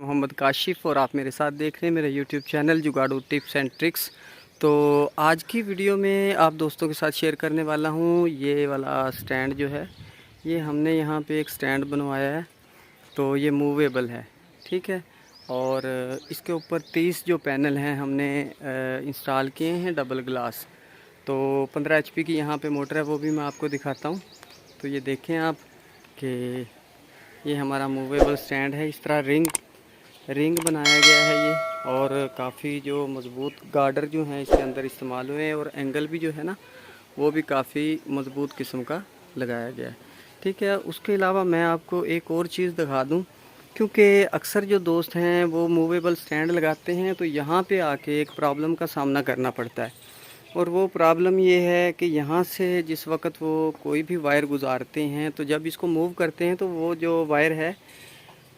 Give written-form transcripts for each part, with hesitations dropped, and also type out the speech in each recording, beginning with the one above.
मोहम्मद काशिफ़ और आप मेरे साथ देख रहे हैं मेरा यूट्यूब चैनल जुगाड़ू टिप्स एंड ट्रिक्स। तो आज की वीडियो में आप दोस्तों के साथ शेयर करने वाला हूँ ये वाला स्टैंड जो है। ये हमने यहाँ पे एक स्टैंड बनवाया है, तो ये मूवेबल है, ठीक है। और इसके ऊपर 30 जो पैनल हैं हमने इंस्टॉल किए हैं डबल ग्लास। तो 15 HP की यहाँ पे मोटर है, वो भी मैं आपको दिखाता हूँ। तो ये देखें आप कि ये हमारा मूवेबल स्टैंड है। इस तरह रिंग बनाया गया है ये, और काफ़ी जो मज़बूत गार्डर जो हैं इसके अंदर इस्तेमाल हुए हैं, और एंगल भी जो है ना वो भी काफ़ी मज़बूत किस्म का लगाया गया है, ठीक है। उसके अलावा मैं आपको एक और चीज़ दिखा दूं, क्योंकि अक्सर जो दोस्त हैं वो मूवेबल स्टैंड लगाते हैं तो यहाँ पे आके एक प्रॉब्लम का सामना करना पड़ता है। और वो प्रॉब्लम ये है कि यहाँ से जिस वक्त वो कोई भी वायर गुजारते हैं तो जब इसको मूव करते हैं तो वो जो वायर है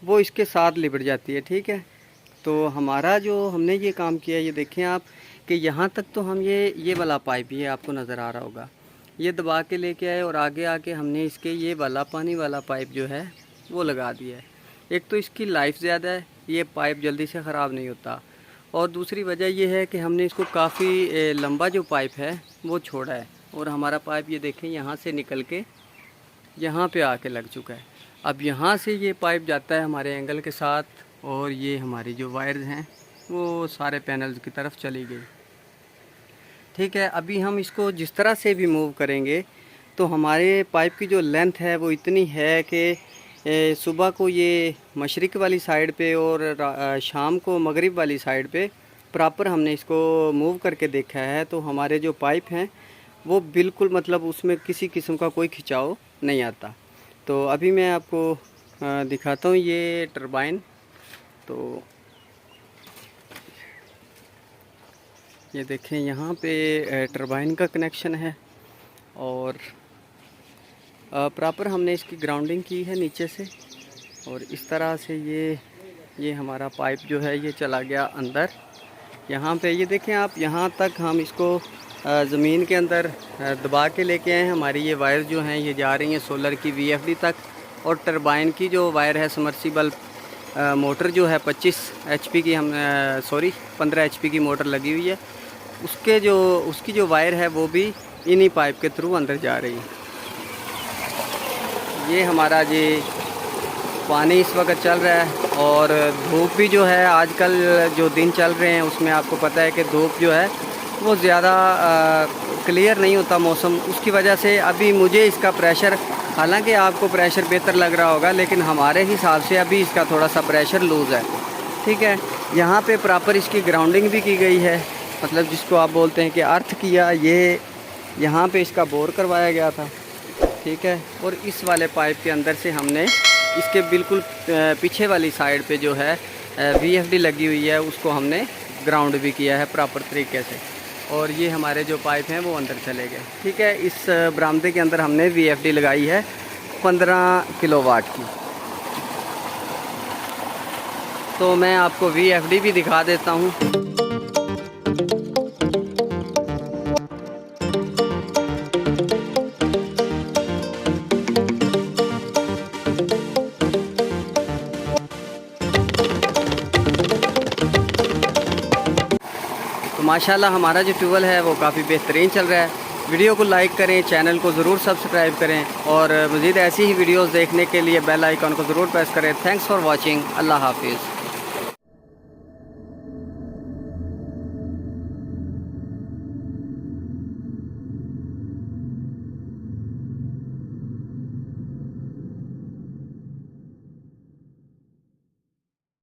वो इसके साथ लिपट जाती है, ठीक है। तो हमारा जो हमने ये काम किया, ये देखें आप कि यहाँ तक तो हम ये वाला पाइप ये आपको नज़र आ रहा होगा, ये दबा के लेके आए और आगे आके हमने इसके ये वाला पानी वाला पाइप जो है वो लगा दिया है। एक तो इसकी लाइफ ज़्यादा है, ये पाइप जल्दी से ख़राब नहीं होता, और दूसरी वजह यह है कि हमने इसको काफ़ी लंबा जो पाइप है वो छोड़ा है, और हमारा पाइप ये देखें यहाँ से निकल के यहाँ पे आके लग चुका है। अब यहाँ से ये पाइप जाता है हमारे एंगल के साथ, और ये हमारी जो वायर्स हैं वो सारे पैनल्स की तरफ चली गई, ठीक है। अभी हम इसको जिस तरह से भी मूव करेंगे तो हमारे पाइप की जो लेंथ है वो इतनी है कि सुबह को ये मशरिक़ वाली साइड पे और शाम को मगरिब वाली साइड पे प्रॉपर हमने इसको मूव करके देखा है, तो हमारे जो पाइप हैं वो बिल्कुल मतलब उसमें किसी किस्म का कोई खिंचाव नहीं आता। तो अभी मैं आपको दिखाता हूँ ये टरबाइन। तो ये देखें यहाँ पे टरबाइन का कनेक्शन है, और प्रॉपर हमने इसकी ग्राउंडिंग की है नीचे से, और इस तरह से ये हमारा पाइप जो है ये चला गया अंदर। यहाँ पे ये देखें आप, यहाँ तक हम इसको ज़मीन के अंदर दबा के लेके आए हैं। हमारी ये वायर जो हैं ये जा रही हैं सोलर की VFD तक, और टरबाइन की जो वायर है समर्सिबल मोटर जो है 25 HP की 15 HP की मोटर लगी हुई है, उसकी जो वायर है वो भी इन्हीं पाइप के थ्रू अंदर जा रही है। ये हमारा जी पानी इस वक्त चल रहा है, और धूप भी जो है आजकल जो दिन चल रहे हैं उसमें आपको पता है कि धूप जो है वो ज़्यादा क्लियर नहीं होता मौसम, उसकी वजह से अभी मुझे इसका प्रेशर, हालांकि आपको प्रेशर बेहतर लग रहा होगा लेकिन हमारे हिसाब से अभी इसका थोड़ा सा प्रेशर लूज़ है, ठीक है। यहाँ पे प्रॉपर इसकी ग्राउंडिंग भी की गई है, मतलब जिसको आप बोलते हैं कि अर्थ किया, ये यहाँ पे इसका बोर करवाया गया था, ठीक है। और इस वाले पाइप के अंदर से हमने इसके बिल्कुल पीछे वाली साइड पे जो है VFD लगी हुई है उसको हमने ग्राउंड भी किया है प्रॉपर तरीके से, और ये हमारे जो पाइप हैं वो अंदर चले गए, ठीक है। इस बरामदे के अंदर हमने VFD लगाई है 15 किलोवाट की। तो मैं आपको VFD भी दिखा देता हूँ। तो माशाल्लाह हमारा जो ट्यूबवेल है वो काफ़ी बेहतरीन चल रहा है। वीडियो को लाइक करें, चैनल को ज़रूर सब्सक्राइब करें, और मज़ीद ऐसी ही वीडियोस देखने के लिए बेल आइकन को ज़रूर प्रेस करें। Thanks for watching. अल्लाह हाफिज़।